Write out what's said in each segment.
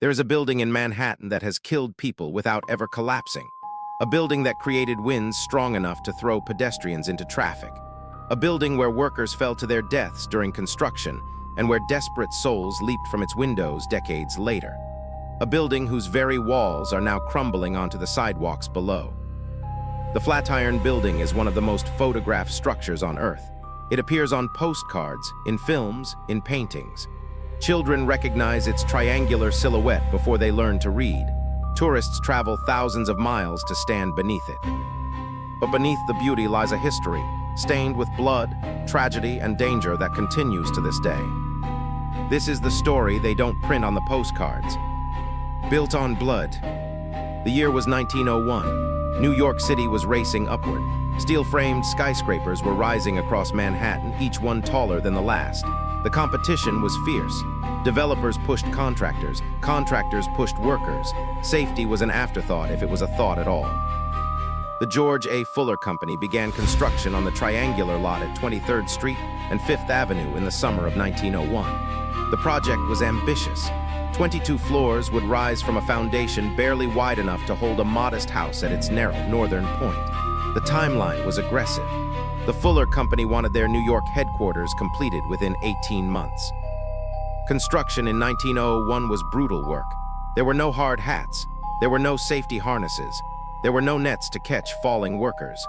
There is a building in Manhattan that has killed people without ever collapsing. A building that created winds strong enough to throw pedestrians into traffic. A building where workers fell to their deaths during construction and where desperate souls leaped from its windows decades later. A building whose very walls are now crumbling onto the sidewalks below. The Flatiron Building is one of the most photographed structures on Earth. It appears on postcards, in films, in paintings. Children recognize its triangular silhouette before they learn to read. Tourists travel thousands of miles to stand beneath it. But beneath the beauty lies a history, stained with blood, tragedy, and danger that continues to this day. This is the story they don't print on the postcards. Built on blood. The year was 1901. New York City was racing upward. Steel-framed skyscrapers were rising across Manhattan, each one taller than the last. The competition was fierce. Developers pushed contractors pushed workers. Safety was an afterthought if it was a thought at all. The George A. Fuller Company began construction on the triangular lot at 23rd Street and 5th Avenue in the summer of 1901. The project was ambitious. 22 floors would rise from a foundation barely wide enough to hold a modest house at its narrow northern point. The timeline was aggressive. The Fuller Company wanted their New York headquarters completed within 18 months. Construction in 1901 was brutal work. There were no hard hats. There were no safety harnesses. There were no nets to catch falling workers.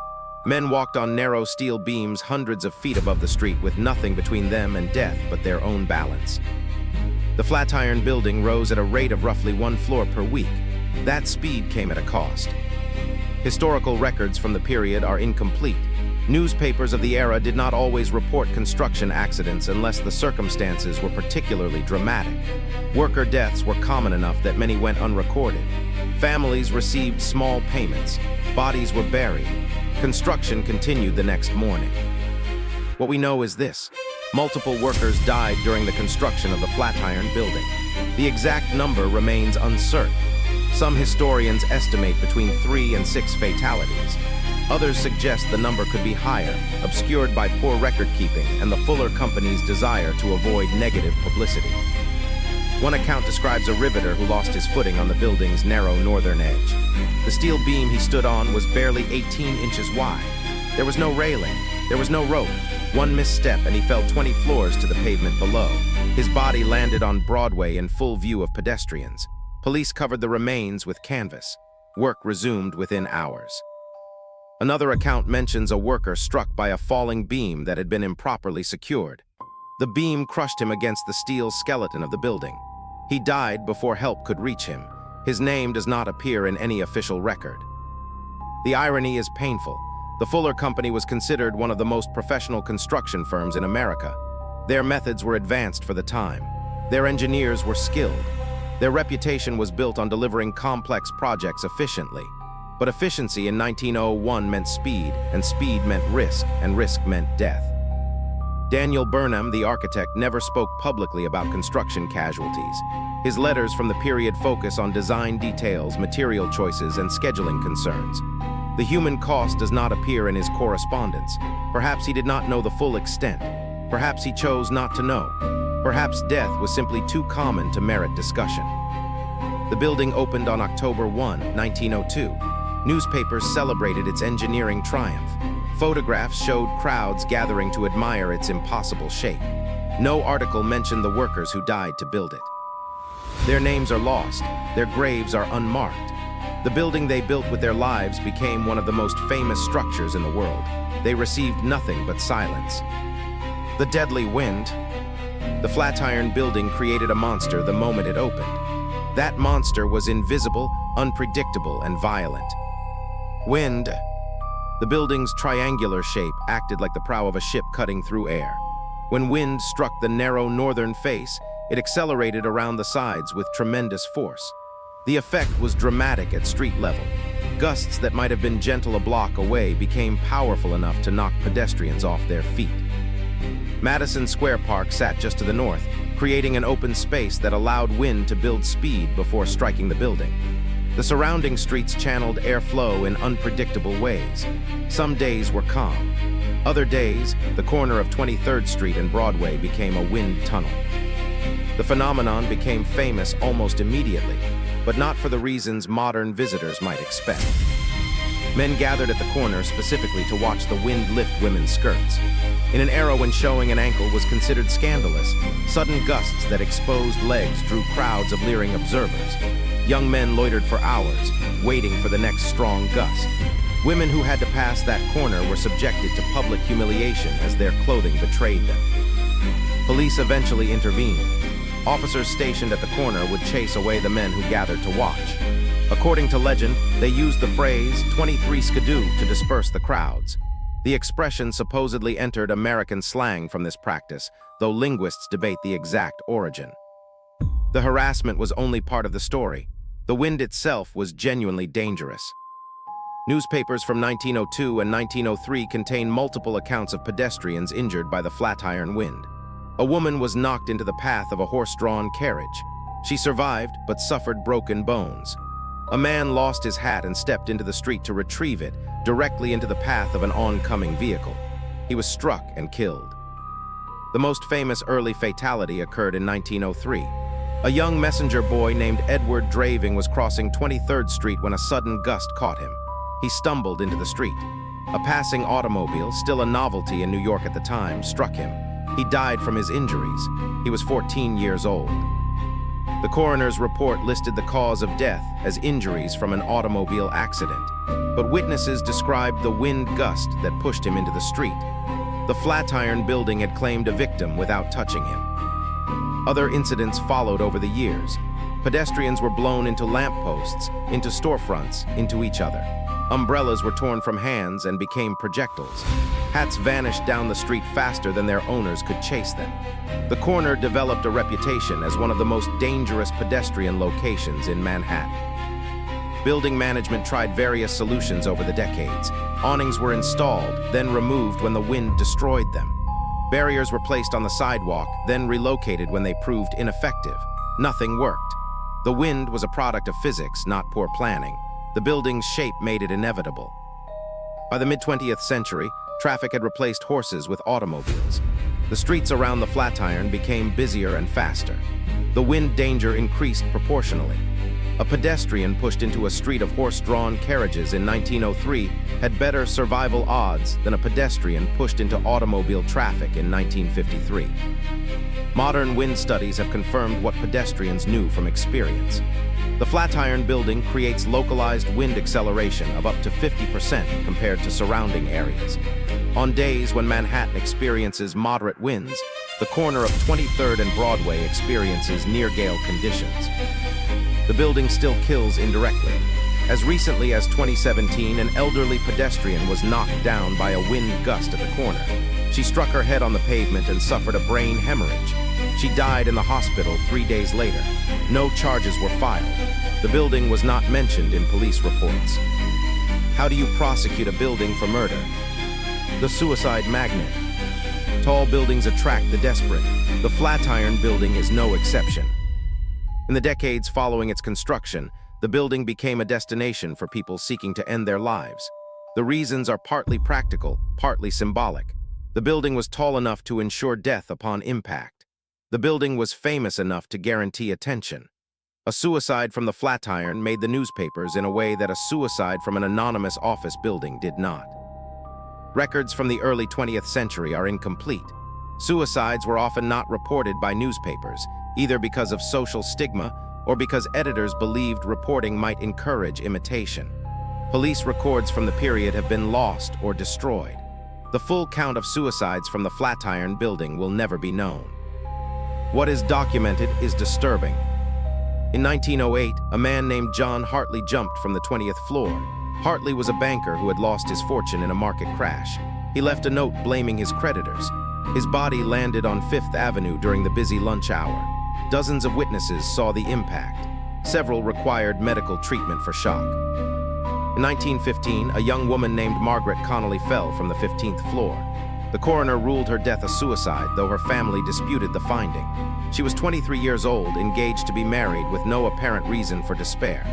Men walked on narrow steel beams hundreds of feet above the street with nothing between them and death but their own balance. The Flatiron Building rose at a rate of roughly 1 floor per week. That speed came at a cost. Historical records from the period are incomplete. Newspapers of the era did not always report construction accidents unless the circumstances were particularly dramatic. Worker deaths were common enough that many went unrecorded. Families received small payments. Bodies were buried. Construction continued the next morning. What we know is this: multiple workers died during the construction of the Flatiron Building. The exact number remains uncertain. Some historians estimate between 3 and 6 fatalities. Others suggest the number could be higher, obscured by poor record-keeping and the Fuller Company's desire to avoid negative publicity. One account describes a riveter who lost his footing on the building's narrow northern edge. The steel beam he stood on was barely 18 inches wide. There was no railing. There was no rope. One misstep and he fell 20 floors to the pavement below. His body landed on Broadway in full view of pedestrians. Police covered the remains with canvas. Work resumed within hours. Another account mentions a worker struck by a falling beam that had been improperly secured. The beam crushed him against the steel skeleton of the building. He died before help could reach him. His name does not appear in any official record. The irony is painful. The Fuller Company was considered one of the most professional construction firms in America. Their methods were advanced for the time. Their engineers were skilled. Their reputation was built on delivering complex projects efficiently. But efficiency in 1901 meant speed, and speed meant risk, and risk meant death. Daniel Burnham, the architect, never spoke publicly about construction casualties. His letters from the period focus on design details, material choices, and scheduling concerns. The human cost does not appear in his correspondence. Perhaps he did not know the full extent. Perhaps he chose not to know. Perhaps death was simply too common to merit discussion. The building opened on October 1, 1902. Newspapers celebrated its engineering triumph. Photographs showed crowds gathering to admire its impossible shape. No article mentioned the workers who died to build it. Their names are lost. Their graves are unmarked. The building they built with their lives became one of the most famous structures in the world. They received nothing but silence. The deadly wind. The Flatiron Building created a monster the moment it opened. That monster was invisible, unpredictable, and violent. Wind. The building's triangular shape acted like the prow of a ship cutting through air. When wind struck the narrow northern face, it accelerated around the sides with tremendous force. The effect was dramatic at street level. Gusts that might have been gentle a block away became powerful enough to knock pedestrians off their feet. Madison Square Park sat just to the north, creating an open space that allowed wind to build speed before striking the building. The surrounding streets channeled airflow in unpredictable ways. Some days were calm. Other days, the corner of 23rd Street and Broadway became a wind tunnel. The phenomenon became famous almost immediately, but not for the reasons modern visitors might expect. Men gathered at the corner specifically to watch the wind lift women's skirts. In an era when showing an ankle was considered scandalous, sudden gusts that exposed legs drew crowds of leering observers. Young men loitered for hours, waiting for the next strong gust. Women who had to pass that corner were subjected to public humiliation as their clothing betrayed them. Police eventually intervened. Officers stationed at the corner would chase away the men who gathered to watch. According to legend, they used the phrase 23 skidoo to disperse the crowds. The expression supposedly entered American slang from this practice, though linguists debate the exact origin. The harassment was only part of the story. The wind itself was genuinely dangerous. Newspapers from 1902 and 1903 contain multiple accounts of pedestrians injured by the Flatiron wind. A woman was knocked into the path of a horse-drawn carriage. She survived, but suffered broken bones. A man lost his hat and stepped into the street to retrieve it, directly into the path of an oncoming vehicle. He was struck and killed. The most famous early fatality occurred in 1903. A young messenger boy named Edward Draving was crossing 23rd Street when a sudden gust caught him. He stumbled into the street. A passing automobile, still a novelty in New York at the time, struck him. He died from his injuries. He was 14 years old. The coroner's report listed the cause of death as injuries from an automobile accident, but witnesses described the wind gust that pushed him into the street. The Flatiron Building had claimed a victim without touching him. Other incidents followed over the years. Pedestrians were blown into lampposts, into storefronts, into each other. Umbrellas were torn from hands and became projectiles. Hats vanished down the street faster than their owners could chase them. The corner developed a reputation as one of the most dangerous pedestrian locations in Manhattan. Building management tried various solutions over the decades. Awnings were installed, then removed when the wind destroyed them. Barriers were placed on the sidewalk, then relocated when they proved ineffective. Nothing worked. The wind was a product of physics, not poor planning. The building's shape made it inevitable. By the mid-20th century, traffic had replaced horses with automobiles. The streets around the Flatiron became busier and faster. The wind danger increased proportionally. A pedestrian pushed into a street of horse-drawn carriages in 1903 had better survival odds than a pedestrian pushed into automobile traffic in 1953. Modern wind studies have confirmed what pedestrians knew from experience. The Flatiron Building creates localized wind acceleration of up to 50% compared to surrounding areas. On days when Manhattan experiences moderate winds, the corner of 23rd and Broadway experiences near-gale conditions. The building still kills indirectly. As recently as 2017, an elderly pedestrian was knocked down by a wind gust at the corner. She struck her head on the pavement and suffered a brain hemorrhage. She died in the hospital 3 days later. No charges were filed. The building was not mentioned in police reports. How do you prosecute a building for murder? The suicide magnet. Tall buildings attract the desperate. The Flatiron Building is no exception. In the decades following its construction, the building became a destination for people seeking to end their lives. The reasons are partly practical, partly symbolic. The building was tall enough to ensure death upon impact. The building was famous enough to guarantee attention. A suicide from the Flatiron made the newspapers in a way that a suicide from an anonymous office building did not. Records from the early 20th century are incomplete. Suicides were often not reported by newspapers, either because of social stigma or because editors believed reporting might encourage imitation. Police records from the period have been lost or destroyed. The full count of suicides from the Flatiron Building will never be known. What is documented is disturbing. In 1908, a man named John Hartley jumped from the 20th floor. Hartley was a banker who had lost his fortune in a market crash. He left a note blaming his creditors. His body landed on Fifth Avenue during the busy lunch hour. Dozens of witnesses saw the impact. Several required medical treatment for shock. In 1915, a young woman named Margaret Connolly fell from the 15th floor. The coroner ruled her death a suicide, though her family disputed the finding. She was 23 years old, engaged to be married with no apparent reason for despair.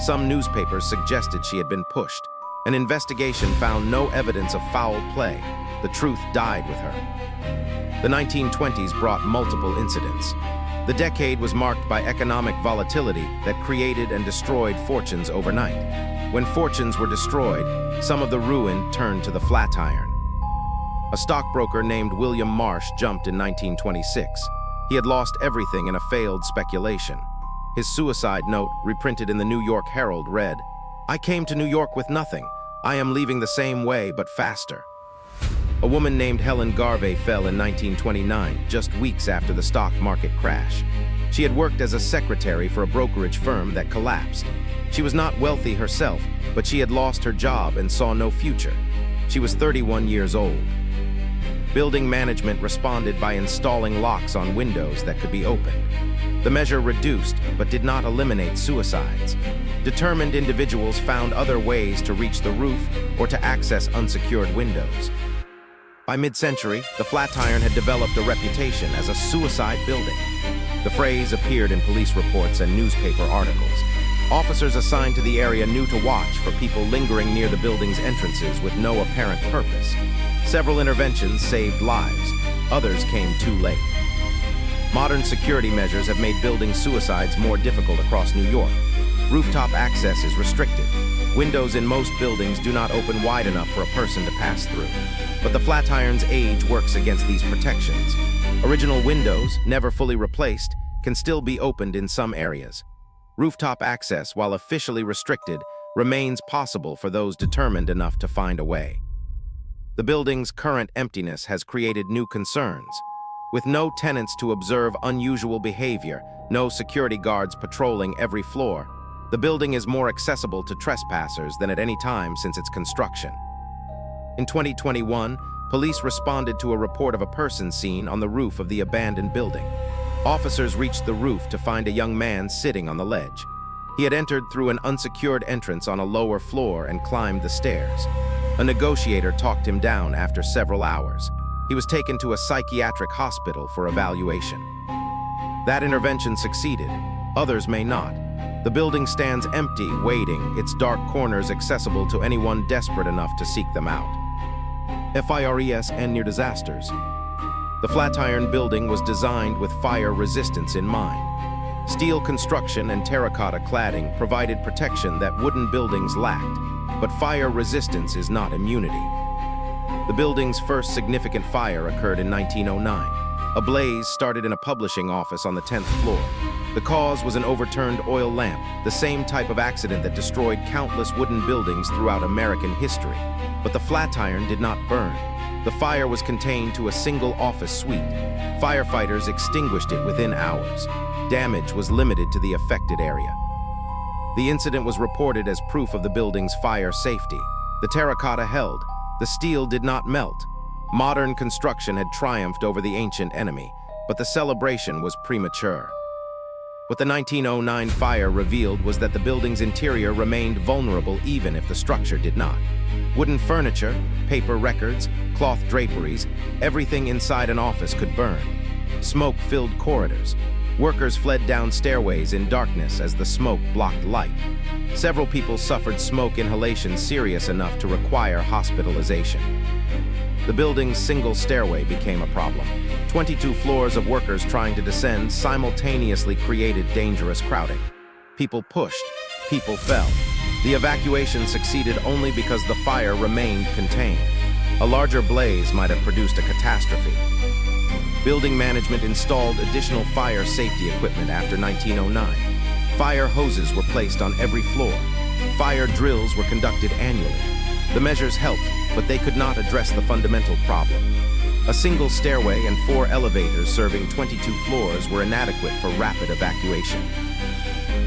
Some newspapers suggested she had been pushed. An investigation found no evidence of foul play. The truth died with her. The 1920s brought multiple incidents. The decade was marked by economic volatility that created and destroyed fortunes overnight. When fortunes were destroyed, some of the ruin turned to the Flatiron. A stockbroker named William Marsh jumped in 1926. He had lost everything in a failed speculation. His suicide note, reprinted in the New York Herald, read, "I came to New York with nothing. I am leaving the same way, but faster." A woman named Helen Garvey fell in 1929, just weeks after the stock market crash. She had worked as a secretary for a brokerage firm that collapsed. She was not wealthy herself, but she had lost her job and saw no future. She was 31 years old. Building management responded by installing locks on windows that could be opened. The measure reduced, but did not eliminate suicides. Determined individuals found other ways to reach the roof or to access unsecured windows. By mid-century, the Flatiron had developed a reputation as a suicide building. The phrase appeared in police reports and newspaper articles. Officers assigned to the area knew to watch for people lingering near the building's entrances with no apparent purpose. Several interventions saved lives. Others came too late. Modern security measures have made building suicides more difficult across New York. Rooftop access is restricted. Windows in most buildings do not open wide enough for a person to pass through. But the Flatiron's age works against these protections. Original windows, never fully replaced, can still be opened in some areas. Rooftop access, while officially restricted, remains possible for those determined enough to find a way. The building's current emptiness has created new concerns. With no tenants to observe unusual behavior, no security guards patrolling every floor, the building is more accessible to trespassers than at any time since its construction. In 2021, police responded to a report of a person seen on the roof of the abandoned building. Officers reached the roof to find a young man sitting on the ledge. He had entered through an unsecured entrance on a lower floor and climbed the stairs. A negotiator talked him down after several hours. He was taken to a psychiatric hospital for evaluation. That intervention succeeded. Others may not. The building stands empty, waiting, its dark corners accessible to anyone desperate enough to seek them out. FIRES and near disasters. The Flatiron Building was designed with fire resistance in mind. Steel construction and terracotta cladding provided protection that wooden buildings lacked, but fire resistance is not immunity. The building's first significant fire occurred in 1909. A blaze started in a publishing office on the 10th floor. The cause was an overturned oil lamp, the same type of accident that destroyed countless wooden buildings throughout American history. But the Flatiron did not burn. The fire was contained to a single office suite. Firefighters extinguished it within hours. Damage was limited to the affected area. The incident was reported as proof of the building's fire safety. The terracotta held. The steel did not melt. Modern construction had triumphed over the ancient enemy, but the celebration was premature. What the 1909 fire revealed was that the building's interior remained vulnerable even if the structure did not. Wooden furniture, paper records, cloth draperies, everything inside an office could burn. Smoke filled corridors. Workers fled down stairways in darkness as the smoke blocked light. Several people suffered smoke inhalation serious enough to require hospitalization. The building's single stairway became a problem. 22 floors of workers trying to descend simultaneously created dangerous crowding. People pushed, people fell. The evacuation succeeded only because the fire remained contained. A larger blaze might have produced a catastrophe. Building management installed additional fire safety equipment after 1909. Fire hoses were placed on every floor. Fire drills were conducted annually. The measures helped, but they could not address the fundamental problem. A single stairway and 4 elevators serving 22 floors were inadequate for rapid evacuation.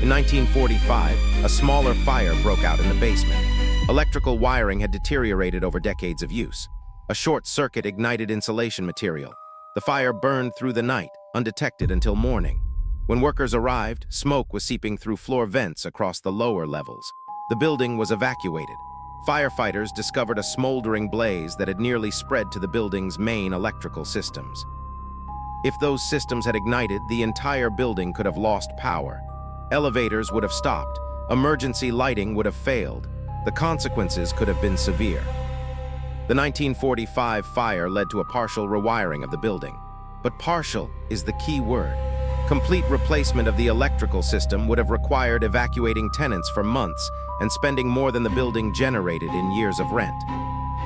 In 1945, a smaller fire broke out in the basement. Electrical wiring had deteriorated over decades of use. A short circuit ignited insulation material. The fire burned through the night, undetected until morning. When workers arrived, smoke was seeping through floor vents across the lower levels. The building was evacuated. Firefighters discovered a smoldering blaze that had nearly spread to the building's main electrical systems. If those systems had ignited, the entire building could have lost power. Elevators would have stopped. Emergency lighting would have failed. The consequences could have been severe. The 1945 fire led to a partial rewiring of the building. But partial is the key word. Complete replacement of the electrical system would have required evacuating tenants for months and spending more than the building generated in years of rent.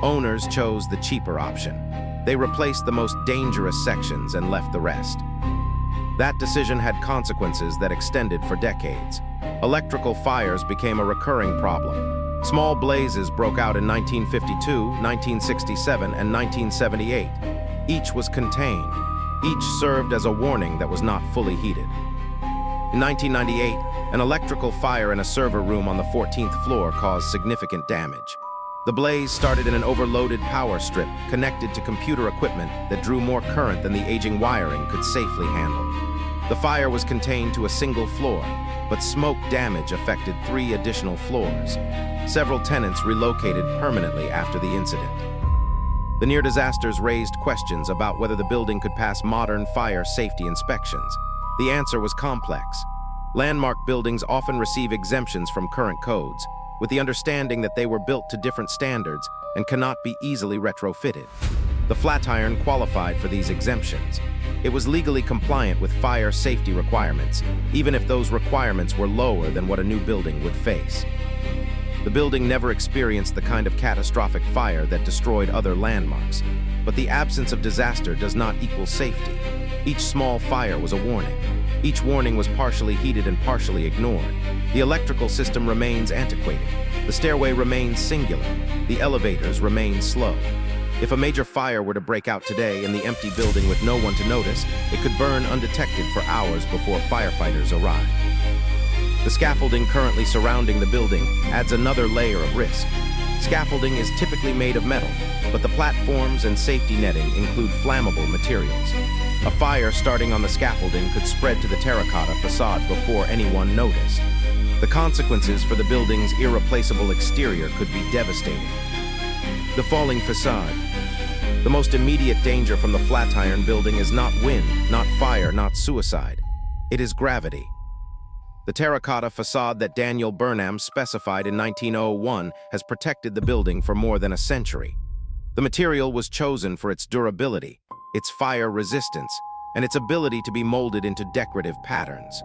Owners chose the cheaper option. They replaced the most dangerous sections and left the rest. That decision had consequences that extended for decades. Electrical fires became a recurring problem. Small blazes broke out in 1952, 1967, and 1978. Each was contained. Each served as a warning that was not fully heeded. In 1998, an electrical fire in a server room on the 14th floor caused significant damage. The blaze started in an overloaded power strip connected to computer equipment that drew more current than the aging wiring could safely handle. The fire was contained to a single floor, but smoke damage affected 3 additional floors. Several tenants relocated permanently after the incident. The near disasters raised questions about whether the building could pass modern fire safety inspections. The answer was complex. Landmark buildings often receive exemptions from current codes, with the understanding that they were built to different standards and cannot be easily retrofitted. The Flatiron qualified for these exemptions. It was legally compliant with fire safety requirements, even if those requirements were lower than what a new building would face. The building never experienced the kind of catastrophic fire that destroyed other landmarks, but the absence of disaster does not equal safety. Each small fire was a warning. Each warning was partially heeded and partially ignored. The electrical system remains antiquated. The stairway remains singular. The elevators remain slow. If a major fire were to break out today in the empty building with no one to notice, it could burn undetected for hours before firefighters arrive. The scaffolding currently surrounding the building adds another layer of risk. Scaffolding is typically made of metal, but the platforms and safety netting include flammable materials. A fire starting on the scaffolding could spread to the terracotta facade before anyone noticed. The consequences for the building's irreplaceable exterior could be devastating. The falling facade. The most immediate danger from the Flatiron Building is not wind, not fire, not suicide. It is gravity. The terracotta facade that Daniel Burnham specified in 1901 has protected the building for more than a century. The material was chosen for its durability, its fire resistance, and its ability to be molded into decorative patterns.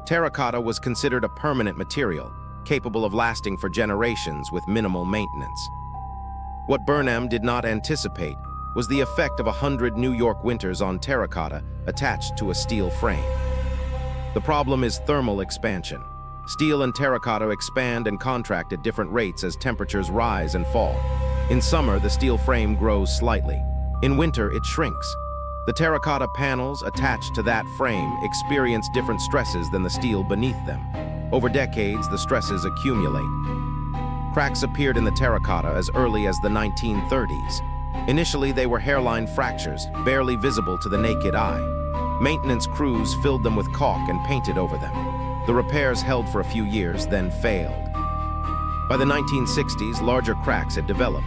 Terracotta was considered a permanent material, capable of lasting for generations with minimal maintenance. What Burnham did not anticipate was the effect of 100 New York winters on terracotta attached to a steel frame. The problem is thermal expansion. Steel and terracotta expand and contract at different rates as temperatures rise and fall. In summer, the steel frame grows slightly. In winter, it shrinks. The terracotta panels attached to that frame experience different stresses than the steel beneath them. Over decades, the stresses accumulate. Cracks appeared in the terracotta as early as the 1930s. Initially, they were hairline fractures, barely visible to the naked eye. Maintenance crews filled them with caulk and painted over them. The repairs held for a few years, then failed. By the 1960s, larger cracks had developed.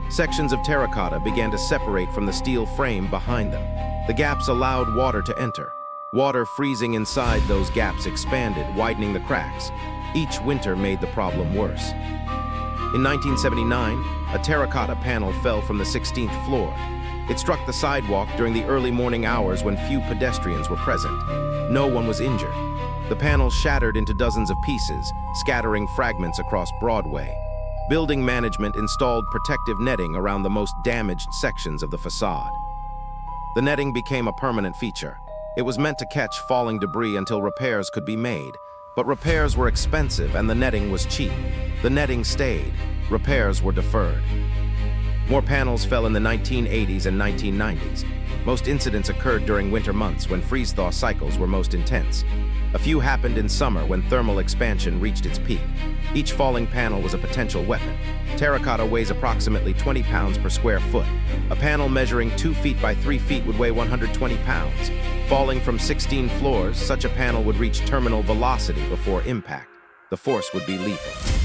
Sections of terracotta began to separate from the steel frame behind them. The gaps allowed water to enter. Water freezing inside those gaps expanded, widening the cracks. Each winter made the problem worse. In 1979, a terracotta panel fell from the 16th floor. It struck the sidewalk during the early morning hours when few pedestrians were present. No one was injured. The panel shattered into dozens of pieces, scattering fragments across Broadway. Building management installed protective netting around the most damaged sections of the facade. The netting became a permanent feature. It was meant to catch falling debris until repairs could be made. But repairs were expensive and the netting was cheap. The netting stayed. Repairs were deferred. More panels fell in the 1980s and 1990s. Most incidents occurred during winter months when freeze-thaw cycles were most intense. A few happened in summer when thermal expansion reached its peak. Each falling panel was a potential weapon. Terracotta weighs approximately 20 pounds per square foot. A panel measuring 2 feet by 3 feet would weigh 120 pounds. Falling from 16 floors, such a panel would reach terminal velocity before impact. The force would be lethal.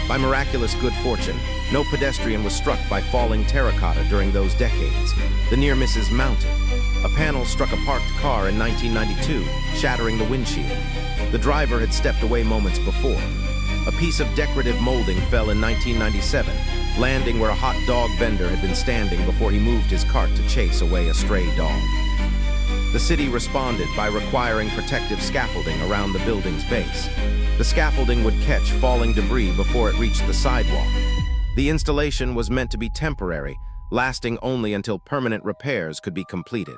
By miraculous good fortune, no pedestrian was struck by falling terracotta during those decades. The near misses mounted. A panel struck a parked car in 1992, shattering the windshield. The driver had stepped away moments before. A piece of decorative molding fell in 1997, landing where a hot dog vendor had been standing before he moved his cart to chase away a stray dog. The city responded by requiring protective scaffolding around the building's base. The scaffolding would catch falling debris before it reached the sidewalk. The installation was meant to be temporary, lasting only until permanent repairs could be completed.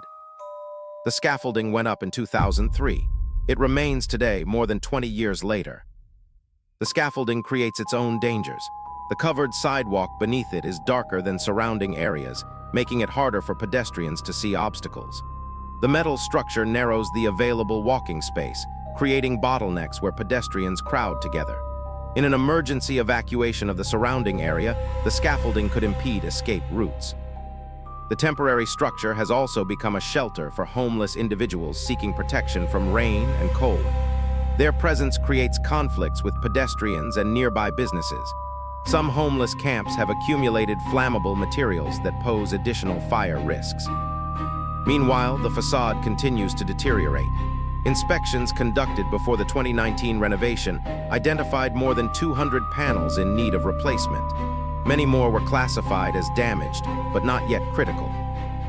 The scaffolding went up in 2003. It remains today, more than 20 years later. The scaffolding creates its own dangers. The covered sidewalk beneath it is darker than surrounding areas, making it harder for pedestrians to see obstacles. The metal structure narrows the available walking space, creating bottlenecks where pedestrians crowd together. In an emergency evacuation of the surrounding area, the scaffolding could impede escape routes. The temporary structure has also become a shelter for homeless individuals seeking protection from rain and cold. Their presence creates conflicts with pedestrians and nearby businesses. Some homeless camps have accumulated flammable materials that pose additional fire risks. Meanwhile, the facade continues to deteriorate. Inspections conducted before the 2019 renovation identified more than 200 panels in need of replacement. Many more were classified as damaged, but not yet critical.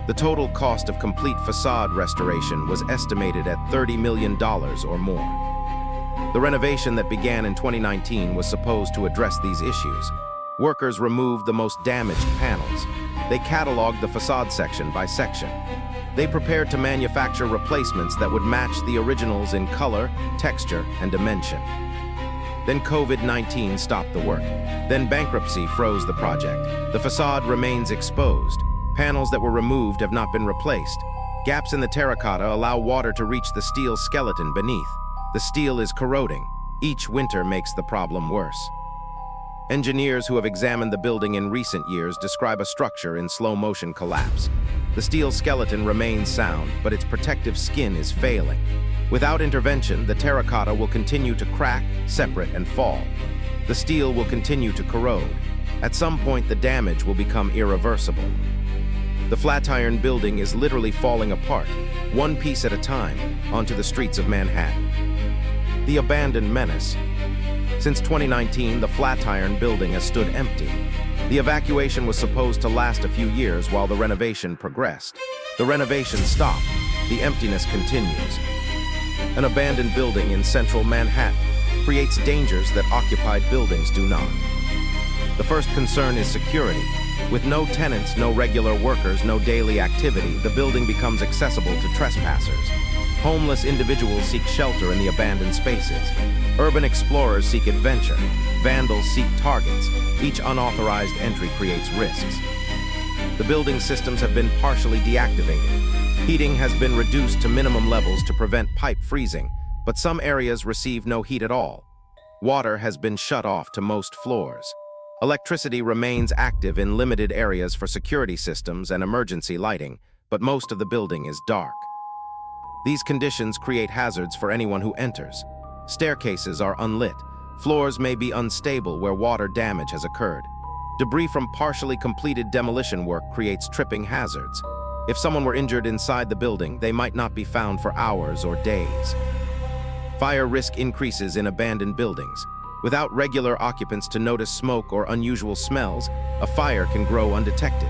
The total cost of complete facade restoration was estimated at $30 million or more. The renovation that began in 2019 was supposed to address these issues. Workers removed the most damaged panels. They cataloged the facade section by section. They prepared to manufacture replacements that would match the originals in color, texture, and dimension. Then COVID-19 stopped the work. Then bankruptcy froze the project. The facade remains exposed. Panels that were removed have not been replaced. Gaps in the terracotta allow water to reach the steel skeleton beneath. The steel is corroding. Each winter makes the problem worse. Engineers who have examined the building in recent years describe a structure in slow-motion collapse. The steel skeleton remains sound, but its protective skin is failing. Without intervention, the terracotta will continue to crack, separate, and fall. The steel will continue to corrode. At some point, the damage will become irreversible. The Flatiron Building is literally falling apart, one piece at a time, onto the streets of Manhattan. The abandoned menace. Since 2019, the Flatiron Building has stood empty. The evacuation was supposed to last a few years while the renovation progressed. The renovation stopped. The emptiness continues. An abandoned building in central Manhattan creates dangers that occupied buildings do not. The first concern is security. With no tenants, no regular workers, no daily activity, the building becomes accessible to trespassers. Homeless individuals seek shelter in the abandoned spaces. Urban explorers seek adventure. Vandals seek targets. Each unauthorized entry creates risks. The building systems have been partially deactivated. Heating has been reduced to minimum levels to prevent pipe freezing, but some areas receive no heat at all. Water has been shut off to most floors. Electricity remains active in limited areas for security systems and emergency lighting, but most of the building is dark. These conditions create hazards for anyone who enters. Staircases are unlit. Floors may be unstable where water damage has occurred. Debris from partially completed demolition work creates tripping hazards. If someone were injured inside the building, they might not be found for hours or days. Fire risk increases in abandoned buildings. Without regular occupants to notice smoke or unusual smells, a fire can grow undetected.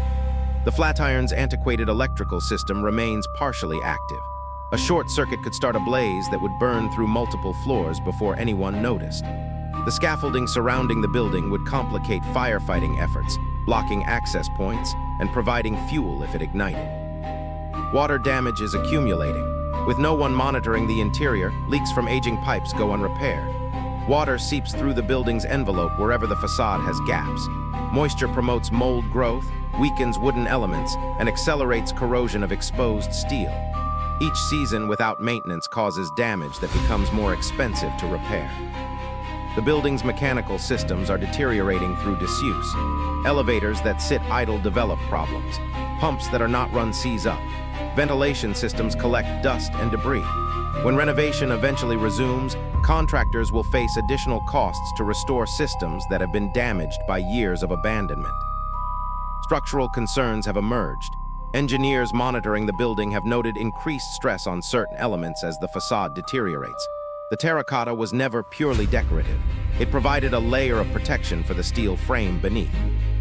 The Flatiron's antiquated electrical system remains partially active. A short circuit could start a blaze that would burn through multiple floors before anyone noticed. The scaffolding surrounding the building would complicate firefighting efforts, blocking access points and providing fuel if it ignited. Water damage is accumulating. With no one monitoring the interior, leaks from aging pipes go unrepaired. Water seeps through the building's envelope wherever the facade has gaps. Moisture promotes mold growth, weakens wooden elements, and accelerates corrosion of exposed steel. Each season without maintenance causes damage that becomes more expensive to repair. The building's mechanical systems are deteriorating through disuse. Elevators that sit idle develop problems. Pumps that are not run seize up. Ventilation systems collect dust and debris. When renovation eventually resumes, contractors will face additional costs to restore systems that have been damaged by years of abandonment. Structural concerns have emerged. Engineers monitoring the building have noted increased stress on certain elements as the facade deteriorates. The terracotta was never purely decorative. It provided a layer of protection for the steel frame beneath.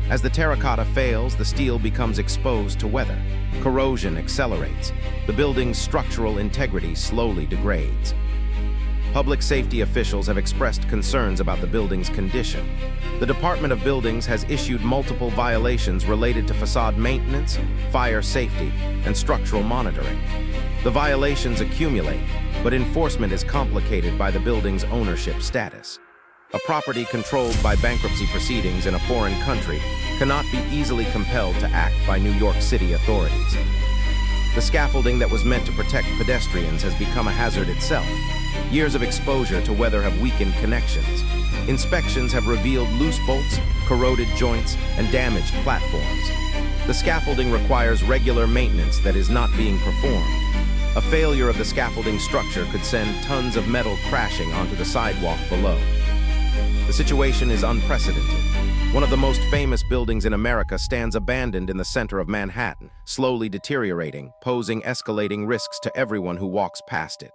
As the terracotta fails, the steel becomes exposed to weather. Corrosion accelerates. The building's structural integrity slowly degrades. Public safety officials have expressed concerns about the building's condition. The Department of Buildings has issued multiple violations related to facade maintenance, fire safety, and structural monitoring. The violations accumulate, but enforcement is complicated by the building's ownership status. A property controlled by bankruptcy proceedings in a foreign country cannot be easily compelled to act by New York City authorities. The scaffolding that was meant to protect pedestrians has become a hazard itself. Years of exposure to weather have weakened connections. Inspections have revealed loose bolts, corroded joints, and damaged platforms. The scaffolding requires regular maintenance that is not being performed. A failure of the scaffolding structure could send tons of metal crashing onto the sidewalk below. The situation is unprecedented. One of the most famous buildings in America stands abandoned in the center of Manhattan, slowly deteriorating, posing escalating risks to everyone who walks past it.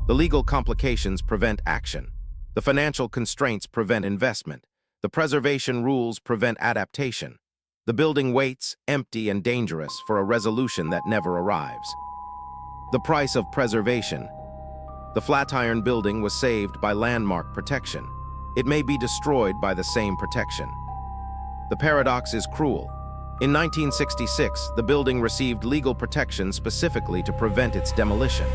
The legal complications prevent action. The financial constraints prevent investment. The preservation rules prevent adaptation. The building waits, empty and dangerous, for a resolution that never arrives. The price of preservation. The Flatiron Building was saved by landmark protection. It may be destroyed by the same protection. The paradox is cruel. In 1966, the building received legal protection specifically to prevent its demolition.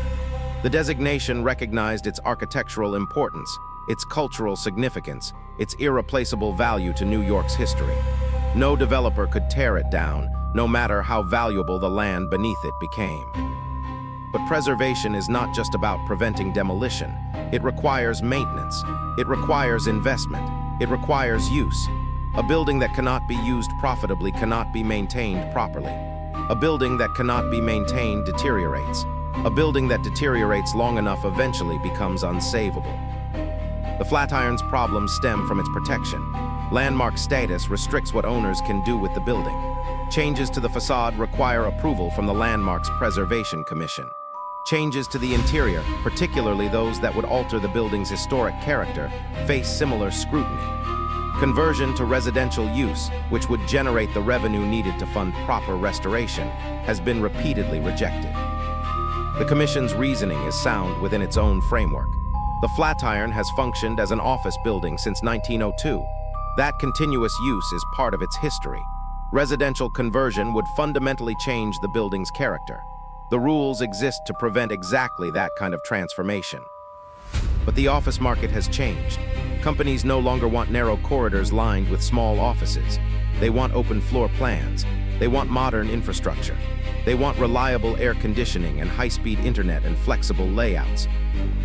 The designation recognized its architectural importance, its cultural significance, its irreplaceable value to New York's history. No developer could tear it down, no matter how valuable the land beneath it became. But preservation is not just about preventing demolition. It requires maintenance. It requires investment. It requires use. A building that cannot be used profitably cannot be maintained properly. A building that cannot be maintained deteriorates. A building that deteriorates long enough eventually becomes unsavable. The Flatiron's problems stem from its protection. Landmark status restricts what owners can do with the building. Changes to the facade require approval from the Landmarks Preservation Commission. Changes to the interior, particularly those that would alter the building's historic character, face similar scrutiny. Conversion to residential use, which would generate the revenue needed to fund proper restoration, has been repeatedly rejected. The Commission's reasoning is sound within its own framework. The Flatiron has functioned as an office building since 1902. That continuous use is part of its history. Residential conversion would fundamentally change the building's character. The rules exist to prevent exactly that kind of transformation. But the office market has changed. Companies no longer want narrow corridors lined with small offices. They want open floor plans. They want modern infrastructure. They want reliable air conditioning and high-speed internet and flexible layouts.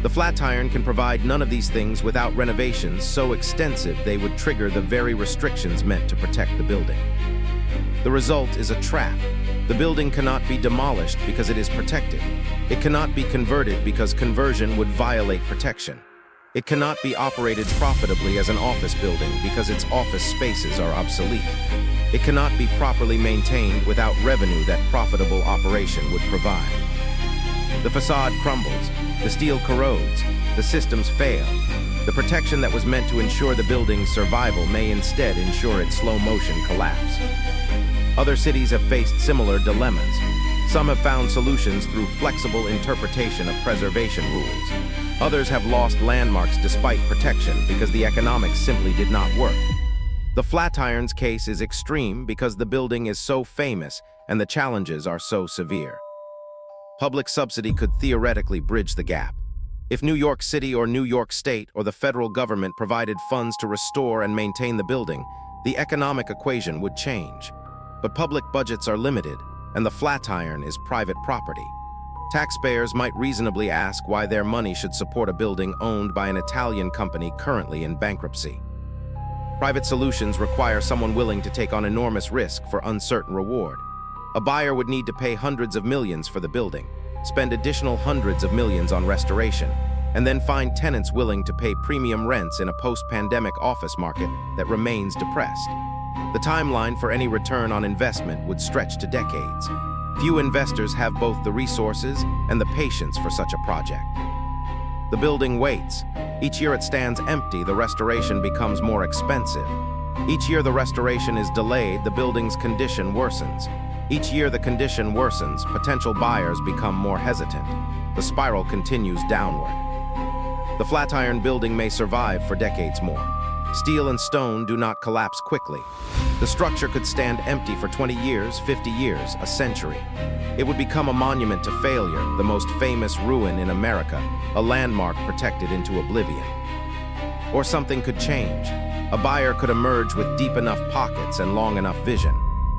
The Flatiron can provide none of these things without renovations so extensive they would trigger the very restrictions meant to protect the building. The result is a trap. The building cannot be demolished because it is protected. It cannot be converted because conversion would violate protection. It cannot be operated profitably as an office building because its office spaces are obsolete. It cannot be properly maintained without revenue that profitable operation would provide. The facade crumbles, the steel corrodes, the systems fail. The protection that was meant to ensure the building's survival may instead ensure its slow-motion collapse. Other cities have faced similar dilemmas. Some have found solutions through flexible interpretation of preservation rules. Others have lost landmarks despite protection because the economics simply did not work. The Flatiron's case is extreme because the building is so famous and the challenges are so severe. Public subsidy could theoretically bridge the gap. If New York City or New York State or the federal government provided funds to restore and maintain the building, the economic equation would change. But public budgets are limited, and the Flatiron is private property. Taxpayers might reasonably ask why their money should support a building owned by an Italian company currently in bankruptcy. Private solutions require someone willing to take on enormous risk for uncertain reward. A buyer would need to pay hundreds of millions for the building, spend additional hundreds of millions on restoration, and then find tenants willing to pay premium rents in a post-pandemic office market that remains depressed. The timeline for any return on investment would stretch to decades. Few investors have both the resources and the patience for such a project. The building waits. Each year it stands empty, the restoration becomes more expensive. Each year the restoration is delayed, the building's condition worsens. Each year the condition worsens, potential buyers become more hesitant. The spiral continues downward. The Flatiron Building may survive for decades more. Steel and stone do not collapse quickly. The structure could stand empty for 20 years, 50 years, a century. It would become a monument to failure, the most famous ruin in America, a landmark protected into oblivion. Or something could change. A buyer could emerge with deep enough pockets and long enough vision.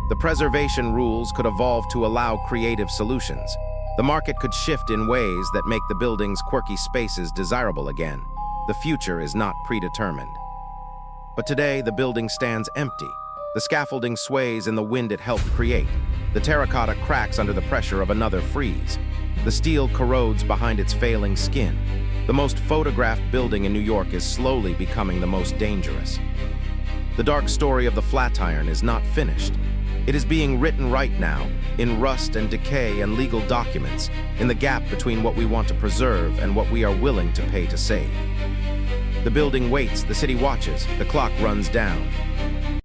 The preservation rules could evolve to allow creative solutions. The market could shift in ways that make the building's quirky spaces desirable again. The future is not predetermined. But today, the building stands empty. The scaffolding sways in the wind it helped create. The terracotta cracks under the pressure of another freeze. The steel corrodes behind its failing skin. The most photographed building in New York is slowly becoming the most dangerous. The dark story of the Flatiron is not finished. It is being written right now, in rust and decay and legal documents, in the gap between what we want to preserve and what we are willing to pay to save. The building waits, the city watches, the clock runs down.